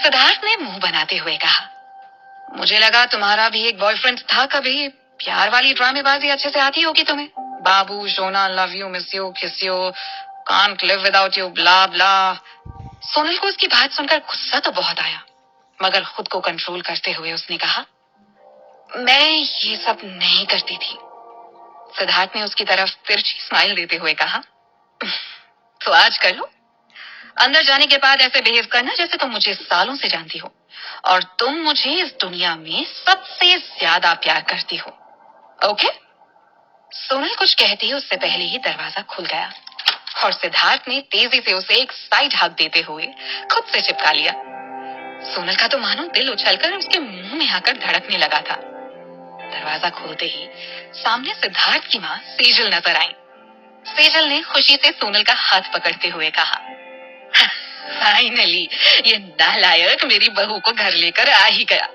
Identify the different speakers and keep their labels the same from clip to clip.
Speaker 1: सिद्धार्थ ने मुंह बनाते हुए कहा, मुझे लगा तुम्हारा भी एक बॉयफ्रेंड था कभी। प्यार वाली ड्रामेबाजी अच्छे से आती होगी तुम्हें। बाबू, सोना, love you, miss you, kiss you, can't live without you, blah blah. Sonal को उसकी बात सुनकर गुस्सा तो बहुत आया, मगर खुद को कंट्रोल करते हुए उसने कहा, मैं ये सब नहीं करती थी। सिद्धार्थ ने उसकी तरफ तिरछी स्माइल देते हुए कहा, तो आज कर लो। अंदर जाने के बाद ऐसे बिहेव करना जैसे तुम मुझे सालों से जानती हो और तुम मुझे इस दुनिया में सबसे ज्यादा प्यार करती हो। ओके? सोनल कुछ कहती है उससे पहले ही दरवाजा खुल गया और सिद्धार्थ ने तेजी से उसे एक साइड हग देते हुए खुद से चिपका लिया। सोनल का तो मानो दिल उछलकर उसके मुंह में आकर धड़कने लगा था। दरवाजा खोलते ही सामने सिद्धार्थ की माँ सेजल नजर आई। सेजल ने खुशी से सोनल का हाथ पकड़ते हुए कहा, फाइनली ये नालायक मेरी बहू को घर लेकर आ ही गया।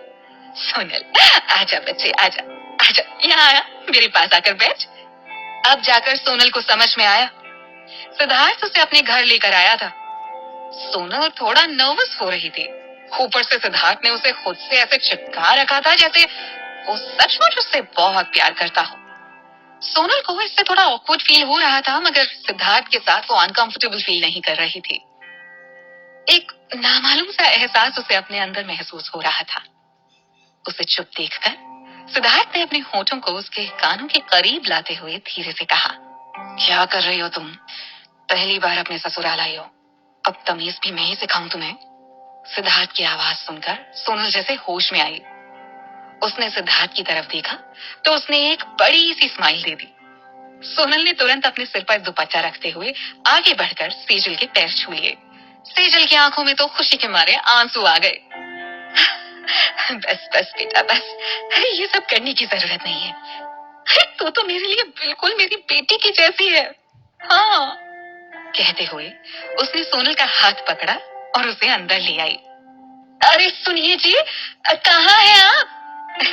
Speaker 1: सोनल, आजा बच्चे, आजा आजा, यहाँ आया, मेरे पास आकर बैठ। अब जाकर सोनल को समझ में आया, सिद्धार्थ उसे अपने घर लेकर आया था। सोनल थोड़ा नर्वस हो रही थी। ऊपर से सिद्धार्थ ने उसे खुद से ऐसे चिपका रखा था जैसे वो सचमुच उससे बहुत प्यार करता हो। सोनल को इससे थोड़ा ऑकवर्ड फील हो रहा था, मगर सिद्धार्थ के साथ वो अनकंफर्टेबल फील नहीं कर रही थी। एक नामालूम सा एहसास उसे अपने अंदर महसूस हो रहा था। उसे चुप देखकर सिद्धार्थ ने अपने होठों को उसके कानों के करीब लाते हुए धीरे से कहा, क्या कर रही हो तुम? पहली बार अपने ससुराल आई हो, अब तमीज भी मैं ही सिखाऊं तुम्हें? सिद्धार्थ की आवाज सुनकर सोनल जैसे होश में आई। उसने सिद्धार्थ की तरफ देखा तो उसने एक बड़ी सी स्माइल दे दी। सोनल ने तुरंत अपने सिर पर दुपट्टा रखते हुए आगे बढ़कर सेजल के पैर छू लिए। सेजल की आंखों में तो खुशी के मारे आंसू आ गए। बस बस बेटा बस, ये सब करने की जरूरत नहीं है। तो मेरे लिए बिल्कुल मेरी बेटी की जैसी है। हाँ, कहते हुए उसने सोनल का हाथ पकड़ा और उसे अंदर ले आई। अरे सुनिए जी, कहाँ है आप?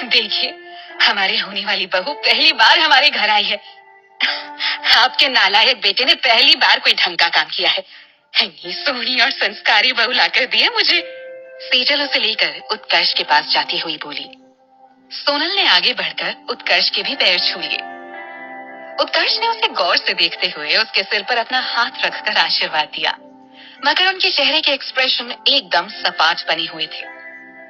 Speaker 1: देखिए, हमारी होने वाली बहू पहली बार हमारे घर आई है। आपके नालायक बेटे ने पहली बार कोई ढंग का काम किया है। ये सोहनी और संस्कारी बहू लाकर दी है मुझे। सेजल उसे लेकर उत्कर्ष के पास जाती हुई बोली। सोनल ने आगे बढ़कर उत्कर्ष के भी पैर छू लिए। उत्कर्ष ने उसे गौर से देखते हुए उसके सिर पर अपना हाथ रखकर आशीर्वाद दिया, मगर उनके चेहरे के एक्सप्रेशन एकदम सपाट बने हुए थे।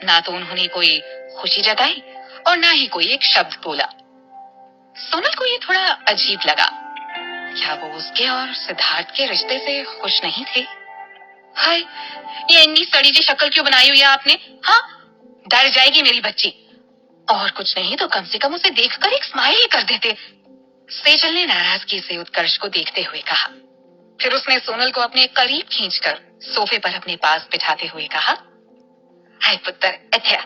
Speaker 1: ना तो उन्होंने कोई खुशी जताई और ना ही कोई एक शब्द बोला। सोनल को ये थोड़ा अजीब लगा। क्या वो उसके और सिद्धार्थ के रिश्ते से खुश नहीं थे? हाय, ये इतनी सड़ी सी शक्ल क्यों बनाई हुई है आपने? हाँ, डर जाएगी मेरी बच्ची। और कुछ नहीं तो कम से कम उसे देखकर एक स्माइल ही कर देते। सेजल ने नाराजगी से उत्कर्ष को देखते हुए कहा। फिर उसने सोनल को अपने करीब खींचकर सोफे पर अपने पास बिठाते हुए कहा, हाय पुत्र, अच्छा,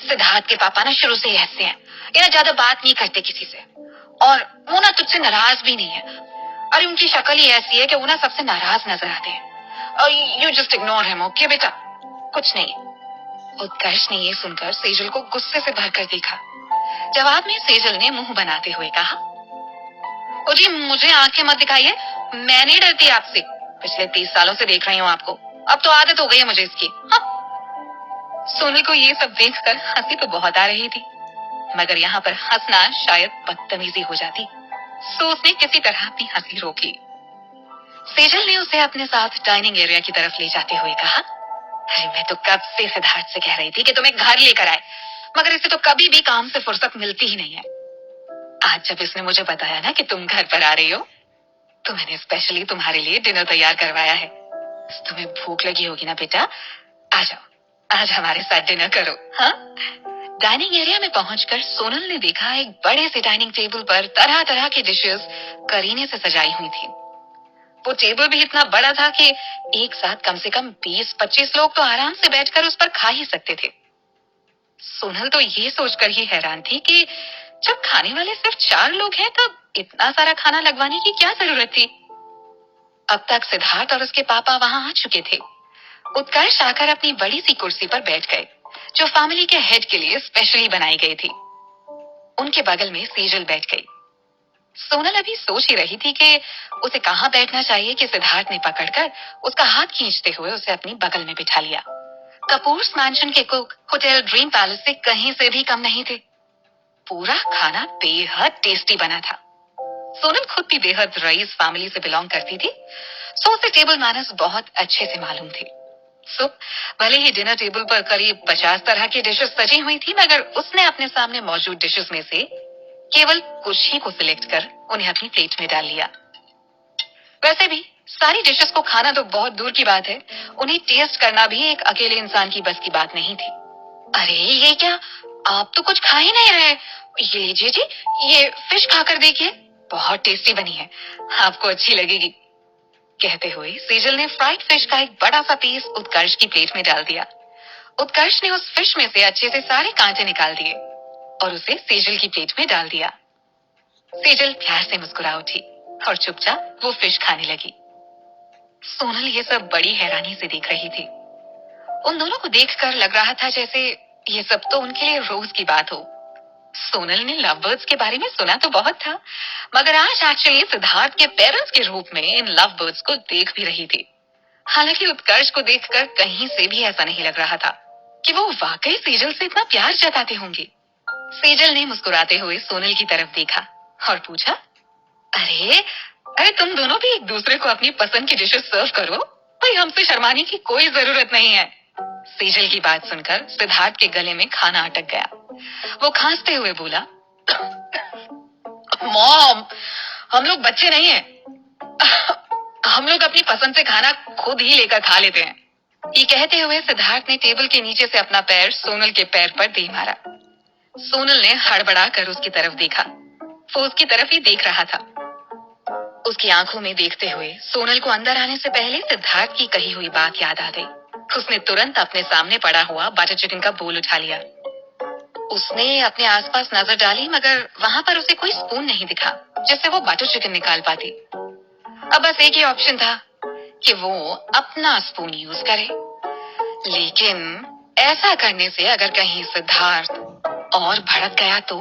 Speaker 1: सिद्धार्थ के पापा ना शुरू से ही ऐसे हैं। ये ना ज्यादा बात नहीं करते किसी से, और वो ना तुझसे नाराज भी नहीं है। अरे उनकी शक्ल ही ऐसी है कि वो ना सबसे नाराज नजर आते हैं। You just ignore him, okay बेटा? कुछ नहीं। उत्कर्ष ने ये सुनकर सेजल को गुस्से से भरकर देखा। जवाब में सेजल ने मुंह बनाते हुए कहा, ओ जी, मुझे आंखें मत दिखाइए, मैं नहीं डरती आपसे। पिछले 30 सालों से देख रही हूँ आपको, अब तो आदत हो गई है मुझे इसकी। हाँ। सोनल को ये सब देखकर हंसी तो बहुत आ रही थी, मगर यहाँ पर हंसना शायद बदतमीजी हो जाती, सो उसने किसी तरह अपनी हंसी रोक ली। सेजल ने उसे अपने साथ डाइनिंग एरिया की तरफ ले जाते हुए कहा, अरे मैं तो कब से सिद्धार्थ से कह रही थी कि तुम्हें घर लेकर आए, मगर इसे तो कभी भी काम से फुर्सत मिलती ही नहीं है। आज जब इसने मुझे बताया ना कि तुम घर पर आ रही हो, तो मैंने स्पेशली तुम्हारे लिए डिनर तैयार करवाया है। तुम्हें भूख लगी होगी ना बेटा? आ जाओ, आज हमारे साथ डिनर करो। हाँ? डाइनिंग एरिया में पहुंचकर सोनल ने देखा एक बड़े से डाइनिंग टेबल पर तरह तरह की डिशेस करीने से सजाई हुई थी। वो टेबल भी इतना बड़ा था कि एक साथ कम से कम 20-25 लोग तो आराम से बैठकर उस पर खा ही सकते थे। सोनल तो ये सोचकर ही हैरान थी कि जब खाने वाले सिर्फ 4 लोग हैं, तब इतना सारा खाना लगवाने की क्या जरूरत थी? अब तक सिद्धार्थ और उसके पापा वहां आ चुके थे। उत्कर्ष आकर अपनी बड़ी सी कुर्सी पर बैठ गए, जो फैमिली के हेड के लिए स्पेशली बनाई गई थी। उनके बगल में सेजल बैठ गई। सोनल अभी सोच ही रही थी कि उसे कहां बैठना चाहिए कि सिद्धार्थ ने पकड़कर उसका हाथ खींचते हुए उसे अपनी बगल में बिठा लिया। कपूर्स मैंशन के कुक होटल ड्रीम पैलेस से कहीं से भी कम नहीं थे। पूरा खाना बेहद टेस्टी बना था। सोनल खुद भी बेहद रईस फैमिली से बिलोंग करती थी, सो उसे टेबल मैनर्स बहुत अच्छे से मालूम थे। सो भले ही डिनर टेबल पर करीब 50 तरह की डिशेस सजी हुई थी, मगर उसने अपने सामने मौजूद डिशेस में से केवल कुछ ही को सिलेक्ट कर उन्हें अपनी प्लेट में डाल लिया। वैसे भी सारी डिशेस को खाना तो बहुत दूर की बात है, उन्हें टेस्ट करना भी एक अकेले इंसान की बस की बात नहीं थी। अरे ये क्या, आप तो कुछ खा ही नहीं रहे। ये लीजिए जी, ये फिश खाकर देखिए, बहुत टेस्टी बनी है, आपको अच्छी लगेगी। कहते हुए सेजल ने फ्राइड फिश का एक बड़ा सा पीस उत्कर्ष की प्लेट में डाल दिया। उत्कर्ष ने उस फिश में से अच्छे से सारे कांटे निकाल दिए और उसे सेजल की प्लेट में डाल दिया। सेजल प्यार से मुस्कुरा उठी और चुपचाप वो फिश खाने लगी। सोनल ये सब बड़ी हैरानी से देख रही थी। उन दोनों को देखकर लग रहा था जैसे ये सब तो उनके लिए रोज की बात हो। सोनल ने लव बर्ड्स के बारे में सुना तो बहुत था, मगर आज एक्चुअली सिद्धार्थ के पेरेंट्स के रूप में इन लव बर्ड्स को देख भी रही थी। हालांकि उत्कर्ष को देखकर कहीं से भी ऐसा नहीं लग रहा था कि वो वाकई सेजल से इतना प्यार जताते होंगे। सेजल ने मुस्कुराते हुए सोनल की तरफ देखा और पूछा, अरे अरे तुम दोनों भी एक दूसरे को अपनी पसंद की डिशेस सर्व करो, भाई हमसे शर्माने की कोई जरूरत नहीं है। सेजल की बात सुनकर सिद्धार्थ के गले में खाना अटक गया। वो खांसते हुए बोला, मॉम, हम लोग बच्चे नहीं हैं। हम लोग अपनी पसंद से खाना खुद ही लेकर खा लेते हैं। ये कहते हुए सिद्धार्थ ने टेबल के नीचे से अपना पैर सोनल के पैर पर दे मारा। सोनल ने हड़बड़ा कर उसकी तरफ देखा। वो उसकी तरफ ही देख रहा था। उसकी आंखों में देखते हुए सोनल को अंदर आने से पहले सिद्धार्थ की कही हुई बात याद आ गई। उसने तुरंत अपने सामने पड़ा हुआ बटर चिकन का बोल उठा लिया। उसने अपने आसपास नजर डाली, मगर वहां पर उसे कोई स्पून नहीं दिखा जिससे वो बटर चिकन निकाल पाती। अब बस एक ही ऑप्शन था कि वो अपना स्पून यूज करे। लेकिन ऐसा करने से अगर कहीं सिद्धार्थ और भड़क गया तो